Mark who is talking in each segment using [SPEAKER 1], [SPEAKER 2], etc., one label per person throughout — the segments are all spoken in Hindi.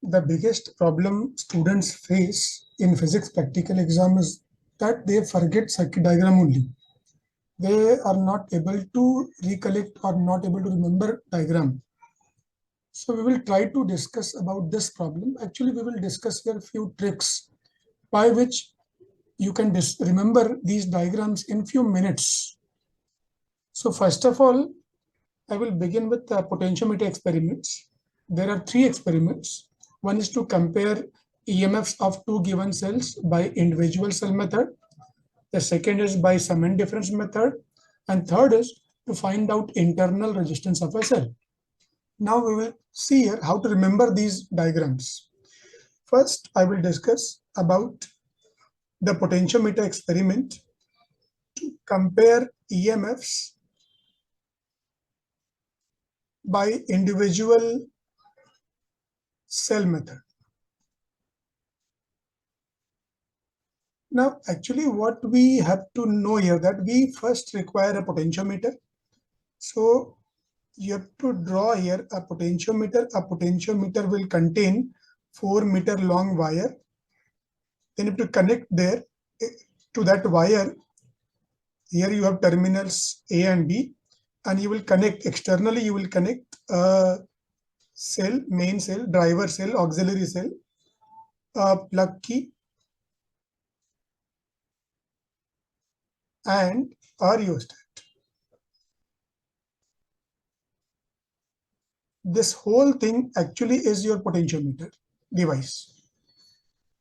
[SPEAKER 1] the biggest problem students face in physics practical exam is that they forget circuit diagram only. They are not able to recollect or not able to remember diagram. So we will try to discuss about this problem. Actually, we will discuss here a few tricks by which you can remember these diagrams in few minutes. So first of all, I will begin with the potentiometer experiments. There are three experiments. One is to compare EMFs of two given cells by individual cell method. The second is by sum and difference method. And third is to find out internal resistance of a cell. Now we will see here how to remember these diagrams. First, I will discuss about the potentiometer experiment to compare EMFs by individual cell method. Now, actually, what we have to know here that we first require a potentiometer. So you have to draw here a potentiometer. A potentiometer will contain 4-meter long wire. Then you have to connect there to that wire. Here you have terminals A and B, and you will connect externally. You will connect a cell, main cell, driver cell, auxiliary cell, a plug key, and a rheostat. This whole thing actually is your potentiometer device.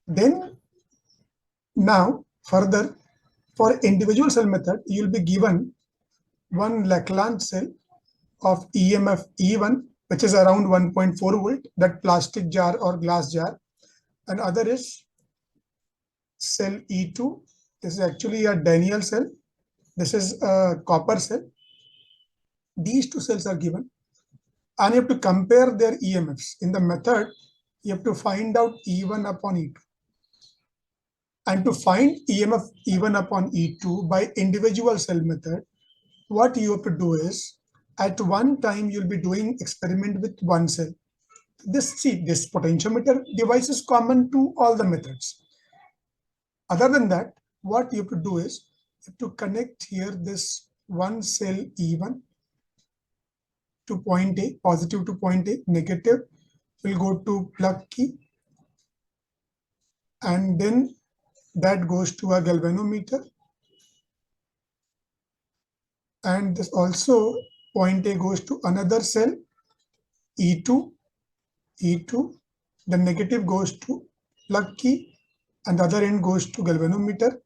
[SPEAKER 1] Then now further, for individual cell method, you will be given one Lagrange cell of EMF E1, which is around 1.4 volt, that plastic jar or glass jar, and other is cell E2. This is actually a Daniell cell. This is a copper cell. These two cells are given, and you have to compare their EMFs. In the method, you have to find out E1 upon E2. And to find EMF E1 upon E2 by individual cell method, what you have to do is, at one time, you'll be doing experiment with one cell. This potentiometer device is common to all the methods. Other than that, what you have to do is, you have to connect here this one cell E1 to point A, positive to point A, negative will go to plug key, and then that goes to a galvanometer, and this also point A goes to another cell E2, the negative goes to plug key, and the other end goes to galvanometer,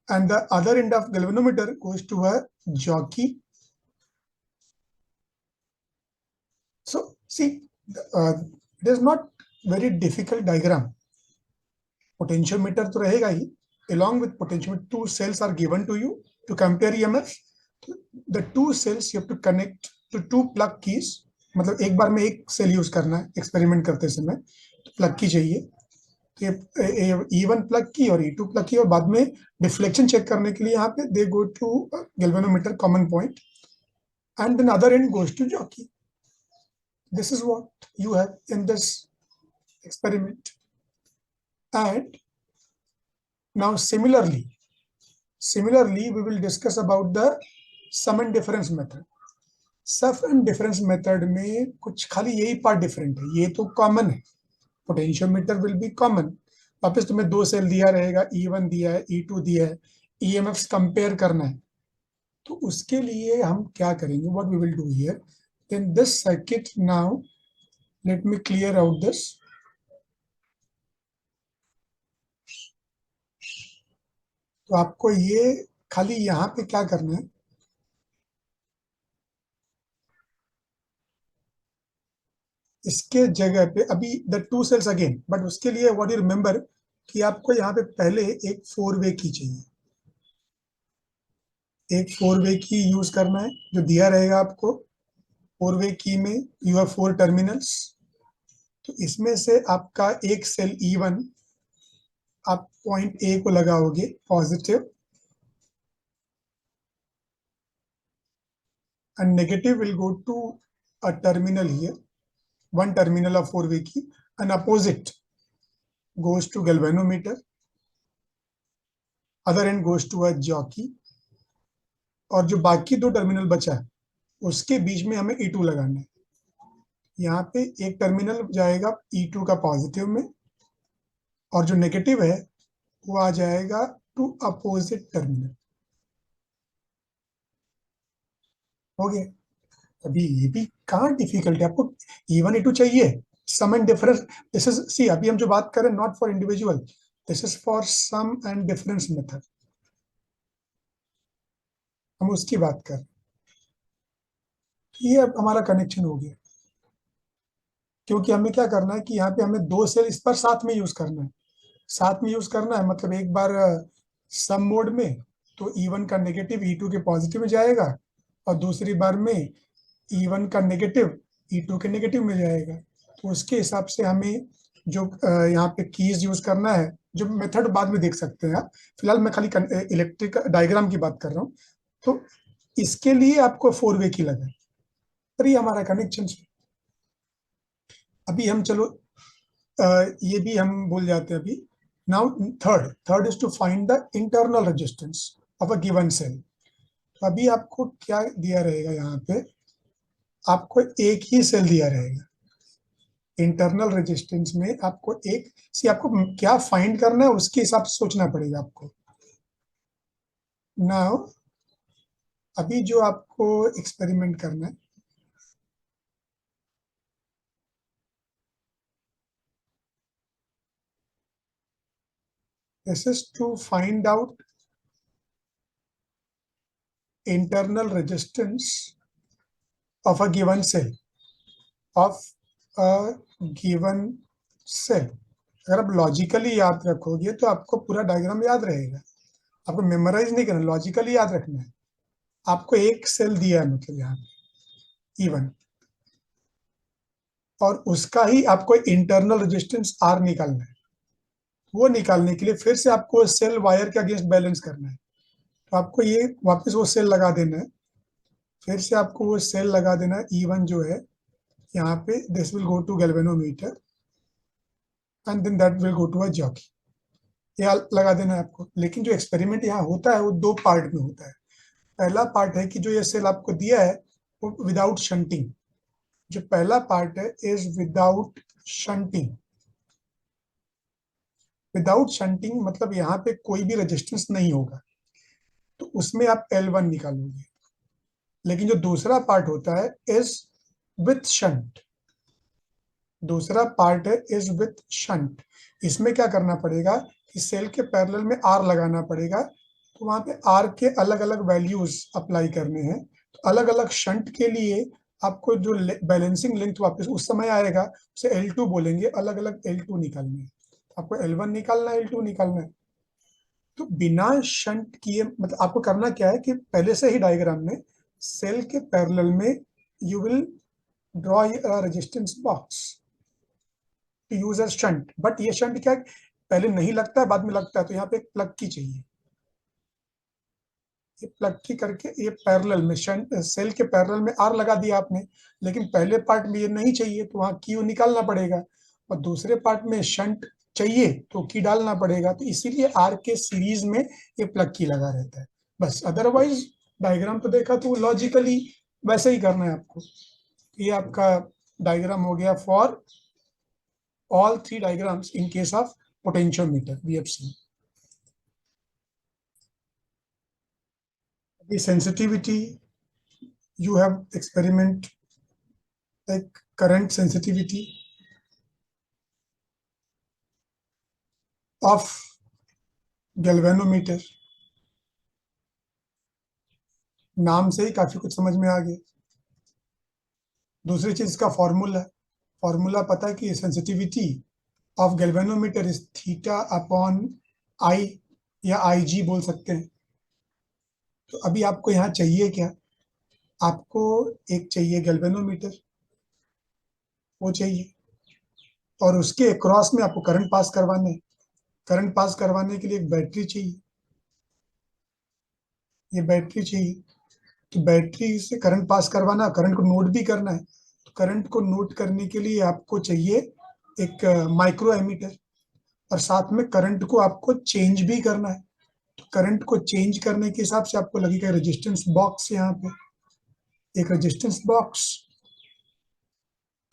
[SPEAKER 1] and the other end of galvanometer goes to a jockey. So see, it is not very difficult diagram. Potentiometer तो रहेगा ही. Along with potentiometer, two cells are given to you to compare EMFs. The two cells you have to connect to two plug keys. मतलब एक बार में एक सेल यूज करना है एक्सपेरिमेंट करते समय, तो प्लग की चाहिए. तो E1 प्लग की और E2 प्लग की, और बाद में डिफ्लेक्शन चेक करने के लिए यहाँ पे they go to galvanometer common point, and then other end goes to jockey. This is what you have in this experiment. And now similarly, we will discuss about the sum and difference method. Sum and difference method में कुछ खाली यही पार्ट डिफरेंट है. ये तो कॉमन है, पोटेंशियोमीटर विल बी कॉमन. वापस तुम्हें दो सेल दिया रहेगा, E1 दिया है, E2 दिया है, EMFs कंपेयर करना है. तो उसके लिए हम क्या करेंगे, what we will do here, then this circuit, now let me clear out this. तो आपको ये खाली यहाँ पे क्या करना है, इसके जगह पे अभी the two cells again, but उसके लिए व्हाट यू रिमेंबर कि आपको यहाँ पे पहले एक 4-वे की चाहिए. एक 4-वे की यूज करना है जो दिया रहेगा आपको. 4-वे की में यू हैव 4 टर्मिनल्स. तो इसमें से आपका एक सेल E1 आप पॉइंट ए को लगाओगे positive, and negative will go to a terminal here, one terminal of 4-वे की, an opposite goes to galvanometer, other end goes to a jockey, और जो बाकी दो टर्मिनल बचा है उसके बीच में हमें E2 लगाना है। यहाँ पे एक टर्मिनल जाएगा E2 का पॉजिटिव में, और जो नेगेटिव है वो आ जाएगा टू अपोजिट टर्मिनल। हो गया। अभी ये भी कहाँ डिफिकल्ट है, आपको E1 E2 चाहिए, sum and difference. This is, see अभी हम जो बात कर रहे हैं not for individual, this is for sum and difference method, हम उसकी बात कर रहे हैं। ये अब हमारा कनेक्शन हो गया, क्योंकि हमें क्या करना है कि यहाँ पे हमें दो सेल इस पर साथ में यूज करना है। साथ में यूज करना है मतलब एक बार सम मोड में तो E1 का नेगेटिव E2 के पॉजिटिव में जाएगा, और दूसरी बार में E1 का नेगेटिव E2 के नेगेटिव में जाएगा। तो उसके हिसाब से हमें जो यहाँ पे कीज यूज करना है, जो मेथड बाद में देख सकते हैं आप, फिलहाल मैं खाली इलेक्ट्रिक डायग्राम की बात कर रहा हूँ। तो इसके लिए आपको 4 वे की लगा, पर ये हमारा कनेक्शन। अभी हम चलो ये भी हम भूल जाते हैं अभी। Now third is to find the internal resistance of a given cell. तो अभी आपको क्या दिया रहेगा, यहाँ पे आपको एक ही सेल दिया रहेगा। इंटरनल रेजिस्टेंस में आपको एक सी, आपको क्या फाइंड करना है उसके हिसाब से सोचना पड़ेगा आपको। नाउ अभी जो आपको एक्सपेरिमेंट करना है, this is to find out internal resistance of a given cell, of a given cell. अगर आप लॉजिकली याद रखोगे तो आपको पूरा डायग्राम याद रहेगा, आपको मेमोराइज नहीं करना, लॉजिकली याद रखना है। आपको एक सेल दिया है मतलब यहाँ E1, और उसका ही आपको इंटरनल रेजिस्टेंस R निकालना है। वो निकालने के लिए फिर से आपको सेल वायर के अगेंस्ट बैलेंस करना है। तो आपको ये वापस वो सेल लगा देना है, फिर से आपको वो सेल लगा देना है E1 जो है यहाँ पे, this will go to galvanometer and then that will go to a jockey. यह लगा देना है आपको। लेकिन जो एक्सपेरिमेंट यहाँ होता है वो दो पार्ट में होता है। पहला पार्ट है कि जो ये सेल आपको दिया है वो विदाउट शंटिंग, जो पहला पार्ट है is without shunting. Without shunting मतलब यहाँ पे कोई भी रेजिस्टेंस नहीं होगा, तो उसमें आप L1 निकालोगे। लेकिन जो दूसरा पार्ट होता है इज विथ शंट, दूसरा पार्ट है इज विथ शंट। इसमें क्या करना पड़ेगा कि सेल के पैरेलल में R लगाना पड़ेगा, तो वहां पे R के अलग अलग वैल्यूज अप्लाई करने हैं। तो अलग अलग शंट के लिए आपको जो बैलेंसिंग लेंथ वापस उस समय आएगा उसे L2 बोलेंगे, अलग अलग L2 निकालने हैं। आपको L1 निकालना है, L2 निकालना है। तो बिना शंट किए मतलब आपको करना क्या है कि पहले से ही डायग्राम में सेल के पैरेलल में you will draw a resistance box to use a shunt. But ये शंट क्या है, पहले नहीं लगता है बाद में लगता है, तो यहाँ पे एक प्लग की चाहिए। ये प्लग की करके ये पैरेलल में शंट सेल के पैरेलल में आर लगा दिया आपने, लेकिन पहले पार्ट में ये नहीं चाहिए तो वहां क्यू निकालना पड़ेगा, और दूसरे पार्ट में शंट चाहिए तो की डालना पड़ेगा। तो इसीलिए आर के सीरीज में ये प्लग की लगा रहता है बस। अदरवाइज डायग्राम तो देखा तो लॉजिकली वैसे ही करना है आपको। ये आपका डायग्राम हो गया for all three diagrams in case of potentiometer we have seen. The sensitivity, you have experiment like current sensitivity of galvanometer, नाम से ही काफी कुछ समझ में आ गया। दूसरी चीज का फॉर्मूला, फॉर्मूला पता है कि sensitivity of galvanometer is theta upon I, या आई जी बोल सकते हैं। तो अभी आपको यहाँ चाहिए क्या, आपको एक चाहिए गैल्वेनोमीटर, वो चाहिए, और उसके अक्रॉस में आपको करंट पास करवाना है। करंट पास करवाने के लिए एक बैटरी चाहिए, ये बैटरी चाहिए। तो बैटरी से करंट पास करवाना, करंट को नोट भी करना है। तो करंट को नोट करने के लिए आपको चाहिए एक माइक्रो एमीटर, और साथ में करंट को आपको चेंज भी करना है। तो करंट को चेंज करने के हिसाब से आपको लगेगा रेजिस्टेंस बॉक्स, यहाँ पे एक रेजिस्टेंस बॉक्स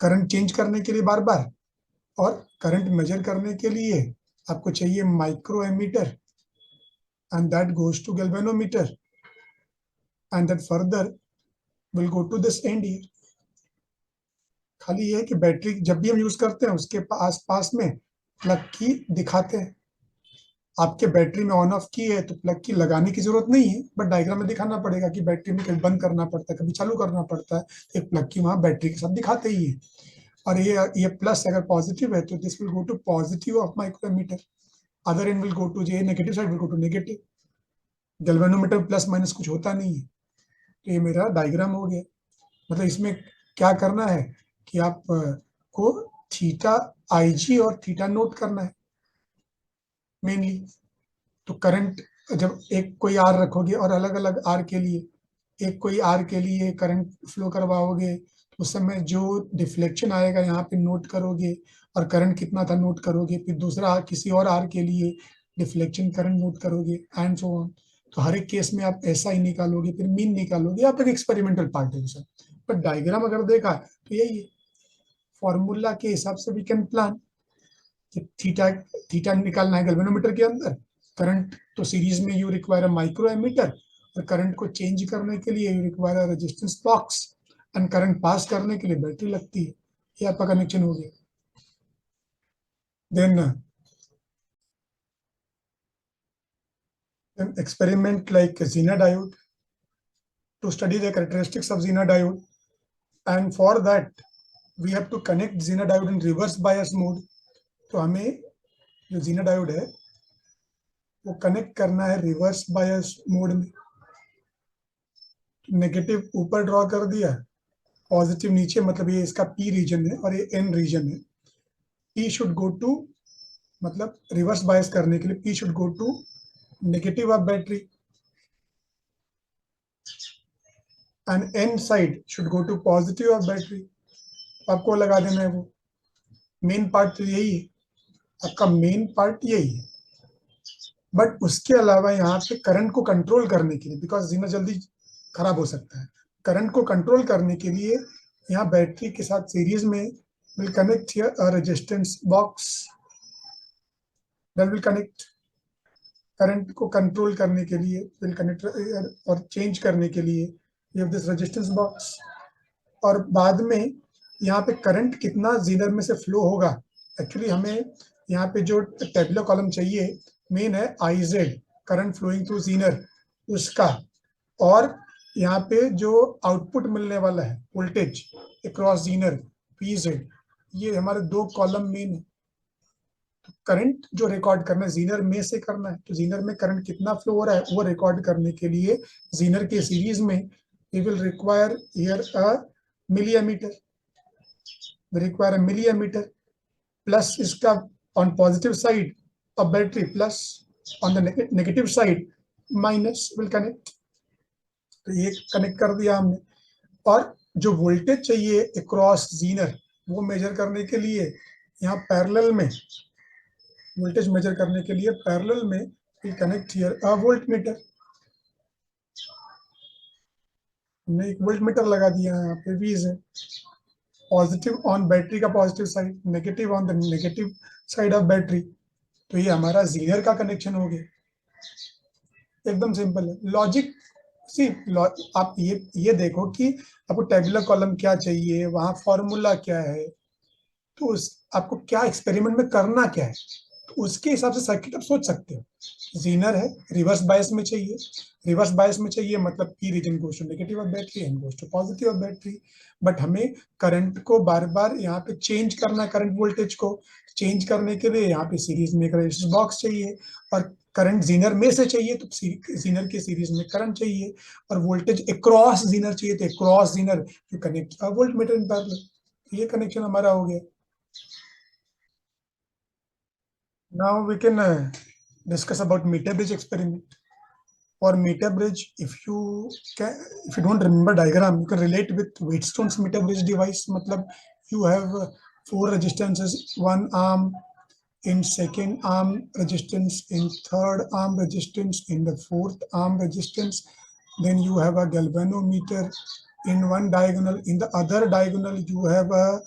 [SPEAKER 1] करंट चेंज करने के लिए बार बार, और करंट मेजर करने के लिए आपको चाहिए micro ammeter, and that goes to galvanometer, and that further will go to this end here. खाली ये है कि बैटरी जब भी हम यूज करते हैं उसके आस पास में प्लग की दिखाते हैं। आपके बैटरी में ऑन ऑफ की है तो प्लग की लगाने की जरूरत नहीं है, बट डायग्राम में दिखाना पड़ेगा कि बैटरी में कभी बंद करना पड़ता है, कभी चालू करना पड़ता है, तो एक प्लग की वहां बैटरी के साथ दिखाते ही है। और ये प्लस अगर पॉजिटिव है तो this will go to positive of micrometer, other end will go to J negative side will go to negative. Galvanometer plus minus कुछ होता नहीं है। तो ये मेरा डायग्राम हो गया। मतलब इसमें क्या करना है कि आप को थीटा IG और थीटा नोट करना है मेनली। तो करंट जब एक कोई आर रखोगे और अलग अलग आर के लिए, एक कोई आर के लिए करंट फ्लो करवाओगे, तो उस समय जो डिफ्लेक्शन आएगा यहाँ पे नोट करोगे, और करंट कितना था नोट करोगे, फिर दूसरा किसी और आर के लिए डिफ्लेक्शन करंट नोट करोगे, एंड सो ऑन। तो हर एक केस में आप ऐसा ही निकालोगे, फिर मीन निकालोगे, आप एक एक्सपेरिमेंटल पार्ट है सर। पर डायग्राम अगर देखा तो यही है, फॉर्मूला के हिसाब से वी कैन प्लान कि थीटा थीटा निकालना है गैल्वेनोमीटर के अंदर, करंट तो सीरीज में you require a micro ammeter, और करंट को चेंज करने के लिए you require a resistance box, and current pass करने के लिए बैटरी लगती है। ये आपका कनेक्शन हो गया। Then experiment like Zener diode, to study the characteristics of Zener diode, and for that we have to connect Zener diode in reverse bias mode। तो हमें जो Zener diode है वो कनेक्ट करना है रिवर्स बायस मोड में। नेगेटिव ऊपर ड्रॉ कर दिया, पॉजिटिव नीचे, मतलब ये इसका P रीजन है और ये N रीजन है। P शुड गो टू, मतलब रिवर्स बायस करने के लिए P should go to negative of battery, and N side should go to positive of battery. आपको लगा देना है वो। मेन पार्ट तो यही है, आपका मेन पार्ट यही है। बट उसके अलावा यहाँ पे करंट को कंट्रोल करने के लिए, बिकॉज जीना जल्दी खराब हो सकता है, करंट को कंट्रोल करने के लिए यहाँ बैटरी के साथ सीरीज में will connect here a resistance box that will connect. Current को कंट्रोल करने के लिए विल कनेक्ट, और चेंज करने के लिए you have this resistance box. और बाद में यहाँ पे करंट कितना जीनर में से फ्लो होगा, एक्चुअली हमें यहाँ पे जो टेबुलर कॉलम चाहिए मेन है IZ, current flowing through Zener, उसका, और यहाँ पे जो आउटपुट मिलने वाला है वोल्टेज अक्रॉस जीनर PZ, ये हमारे दो कॉलम मेन है। तो करंट जो रिकॉर्ड करना है जीनर में से करना है, तो जीनर में करंट कितना फ्लो हो रहा है वो रिकॉर्ड करने के लिए जीनर के सीरीज में we will require here a millimeter, require millimeter, plus इसका on positive side of battery, plus on the negative side minus will connect. तो ये कनेक्ट कर दिया हमने। और जो वोल्टेज चाहिए अक्रॉस जीनर वो मेजर करने के लिए यहाँ पैरेलल में, वोल्टेज मेजर करने के लिए पैरेलल में will connect here a volt meter. हमने एक वोल्ट मीटर लगा दिया है यहाँ पे, वीज है, पॉजिटिव ऑन बैटरी का positive side, negative on the negative side of battery. तो ये हमारा जीनर का कनेक्शन हो गया। एकदम सिंपल है लॉजिक। सी आप ये देखो कि आपको टेबुलर कॉलम क्या चाहिए, वहां फॉर्मूला क्या है, तो उस आपको क्या एक्सपेरिमेंट में करना क्या है, तो उसके हिसाब से सर्किट आप सोच सकते हो। जीनर है, रिवर्स बायस में चाहिए, रिवर्स बायस में चाहिए मतलब P region goes to negative of battery, N goes to positive of battery. But हमें करंट को बार बार यहाँ पे चेंज करना, करंट वोल्टेज को चेंज करने के लिए यहाँ पे सीरीज में एक रेजिस्टेंस बॉक्स चाहिए, और करंट जीनर में से चाहिए तो जीनर के सीरीज में करंट चाहिए, और वोल्टेज अक्रॉस जीनर चाहिए तो across Zener you connect volt meter in parallel. ये कनेक्शन हमारा हो गया। Now we can discuss about meter bridge experiment. For meter bridge, if you don't remember diagram, you can relate with Wheatstone's meter bridge device. मतलब you have 4 resistances, 1 arm, in second arm resistance, in third arm resistance, in the fourth arm resistance. Then you have a galvanometer in one diagonal. In the other diagonal you have a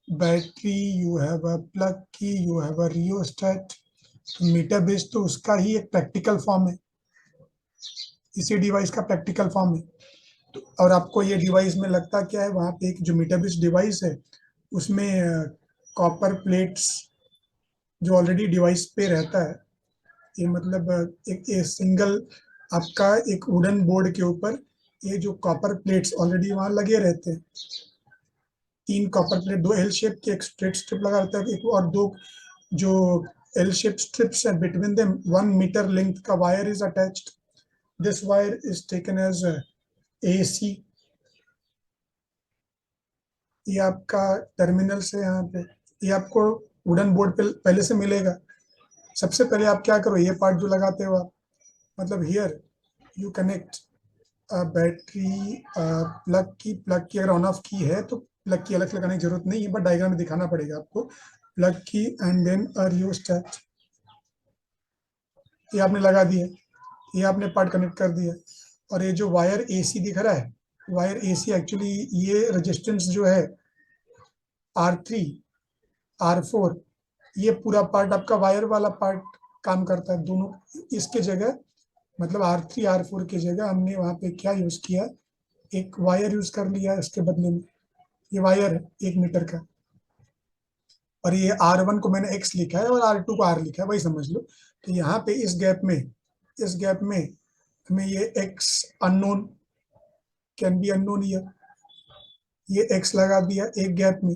[SPEAKER 1] battery, you have a plug key, you have a rheostat. Metre base तो उसका ही एक प्रैक्टिकल फॉर्म है, इसी डिवाइस का प्रैक्टिकल फॉर्म है। तो और आपको ये डिवाइस में लगता क्या है, वहां पे एक जो मीटर बेस डिवाइस है उसमें कॉपर प्लेट्स जो ऑलरेडी डिवाइस पे रहता है, ये मतलब एक सिंगल आपका एक वुडन बोर्ड के ऊपर ये जो कॉपर प्लेट्स ऑलरेडी वहां लगे रहते हैं, 3 कॉपर प्लेट, 2 एल शेप के, एक स्ट्रेट स्ट्रिप लगा रहता है, एक और 2 जो एल शेप स्ट्रिप्स है, बिटवीन देम 1 मीटर लेंथ का wire is attached. This wire is taken as AC। ये आपका टर्मिनल से यहाँ पे, ये आपको वुडन बोर्ड पे पहले से मिलेगा। सबसे पहले आप क्या करो, ये पार्ट जो लगाते हो आप, मतलब here you connect battery, plug की अगर ऑन ऑफ की है तो प्लग की अलग लगाने की जरूरत नहीं है, बट डायग्राम में दिखाना पड़ेगा आपको। प्लग की एंड देन अ रियोस्टेट, ये आपने लगा दिया, ये आपने पार्ट कनेक्ट कर दिया। और ये जो वायर AC दिख रहा है, वायर AC एक्चुअली ये रेजिस्टेंस जो है R3 R4, ये पूरा पार्ट आपका वायर वाला पार्ट काम करता है दोनों। इसके जगह मतलब R3 R4 की जगह हमने वहां पे क्या यूज किया, एक वायर यूज कर लिया इसके बदले में। ये वायर 1 मीटर का, और ये R1 को मैंने X लिखा है और R2 को R लिखा है, वही समझ लो। तो यहाँ पे इस गैप में हमें ये X unknown, can be unknown, ये X लगा दिया एक गैप में,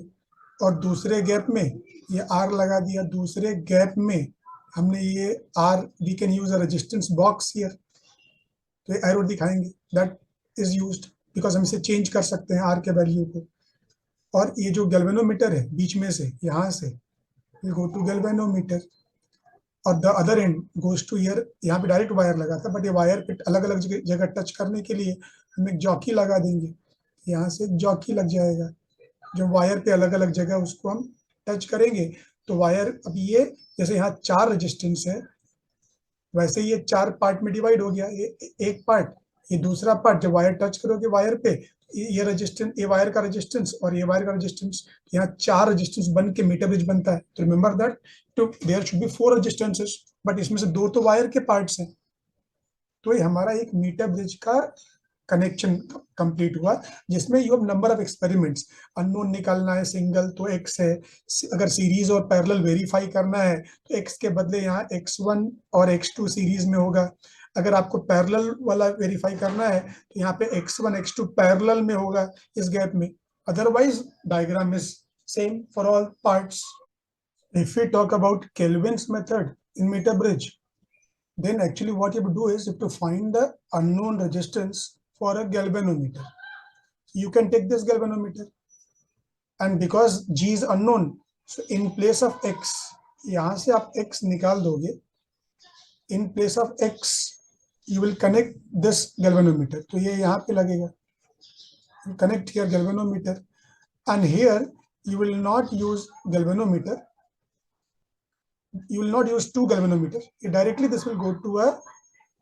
[SPEAKER 1] और दूसरे गैप में ये R लगा दिया। दूसरे गैप में हमने ये R, we can use a resistance box here, तो एरो दिखाएंगे दैट इज यूज्ड बिकॉज हम इसे चेंज कर सकते हैं R के वैल्यू को। और ये जो गैल्वेनोमीटर है बीच में से, यहाँ से विल गो टू गैल्वेनोमीटर, और the other end goes to here. यहाँ पे डायरेक्ट वायर लगा था, बट ये वायर पे अलग अलग जगह टच करने के लिए हम एक जॉकी लगा देंगे, यहाँ से एक जॉकी लग जाएगा जो वायर पे अलग अलग जगह उसको हम टच करेंगे। तो वायर, अब ये जैसे यहाँ 4 रेजिस्टेंस है, वैसे ये 4 पार्ट में डिवाइड हो गया। ये एक पार्ट, ये दूसरा पार्ट, जब वायर टच करोगे वायर पे, ये रेजिस्टेंस, ये वायर का रेजिस्टेंस और ये वायर का रेजिस्टेंस, यहाँ 4 रेजिस्टेंस बन के मीटर ब्रिज बनता है। तो remember that to there should be 4 resistances, but इसमें से 2 तो वायर के पार्ट्स हैं। तो ये हमारा एक मीटर ब्रिज का कनेक्शन कंप्लीट हुआ, जिसमें you have number of experiments. Unknown निकालना है सिंगल तो X है, अगर सीरीज और पैरेलल वेरीफाई करना है तो X के बदले यहाँ X1 और X2 सीरीज में होगा। अगर आपको पैरेलल वाला वेरीफाई करना है तो यहाँ पे X1 X2 पैरेलल में होगा इस गैप में। Otherwise diagram is same for all parts. If we talk about Kelvin's method in metre bridge, then actually what you have to do is you have to find the unknown resistance for a galvanometer. You can take this galvanometer, and because G is unknown, so in place of X, यहाँ से आप X निकाल दोगे, in place of X you will connect this galvanometer, तो ये यहाँ पे लगेगा, you connect here galvanometer, and here you will not use galvanometer, you will not use 2 galvanometer, directly this will go to a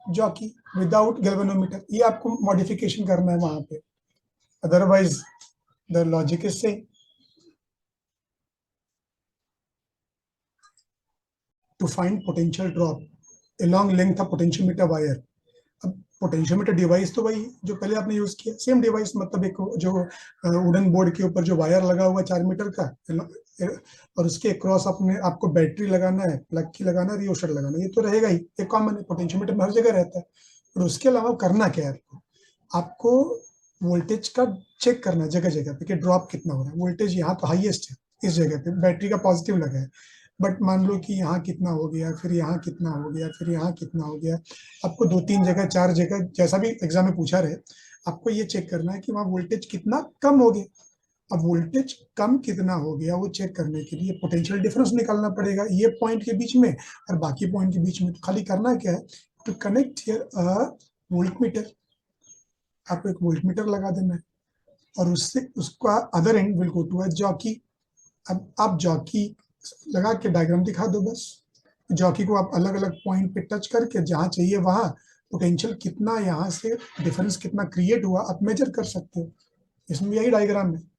[SPEAKER 1] jockey without galvanometer. ये आपको मॉडिफिकेशन करना है वहां पे, otherwise the logic is same. To find potential drop along length of potentiometer wire. अब पोटेंशियोमीटर डिवाइस तो वही जो पहले आपने यूज किया, सेम डिवाइस, मतलब एक जो वुडन बोर्ड के ऊपर जो वायर लगा हुआ 4 मीटर का, और उसके क्रॉस अपने आपको बैटरी लगाना है, प्लग की लगाना है, रियोस्टेट लगाना है, ये तो रहेगा ही, एक कॉमन है, पोटेंशियोमीटर में हर जगह रहता है। और उसके अलावा करना क्या है आपको वोल्टेज का चेक करना है जगह जगह पे कि ड्रॉप कितना हो रहा है। वोल्टेज यहाँ तो हाईएस्ट है इस जगह पे, बैटरी का पॉजिटिव लगा है, बट मान लो कि यहाँ कितना हो गया, फिर यहाँ कितना हो गया, फिर यहाँ कितना हो गया। आपको 2-3 जगह 4 जगह जैसा भी एग्जाम में पूछा रहे, आपको ये चेक करना है कि वहाँ वोल्टेज कितना कम हो गया। अब वोल्टेज कम कितना हो गया वो चेक करने के लिए पोटेंशियल डिफरेंस निकालना पड़ेगा ये पॉइंट के बीच में और बाकी पॉइंट के बीच में। तो खाली करना क्या है, to connect here a voltmeter, आपको एक वोल्ट मीटर लगा देना है, और उससे उसका other end will go to a jockey. अब आप जॉकी लगा के डायग्राम दिखा दो बस। जॉकी को आप अलग अलग पॉइंट पे टच करके जहां चाहिए वहां पोटेंशियल कितना यहाँ से डिफरेंस कितना क्रिएट हुआ आप मेजर कर सकते हो। इसमें यही डायग्राम है।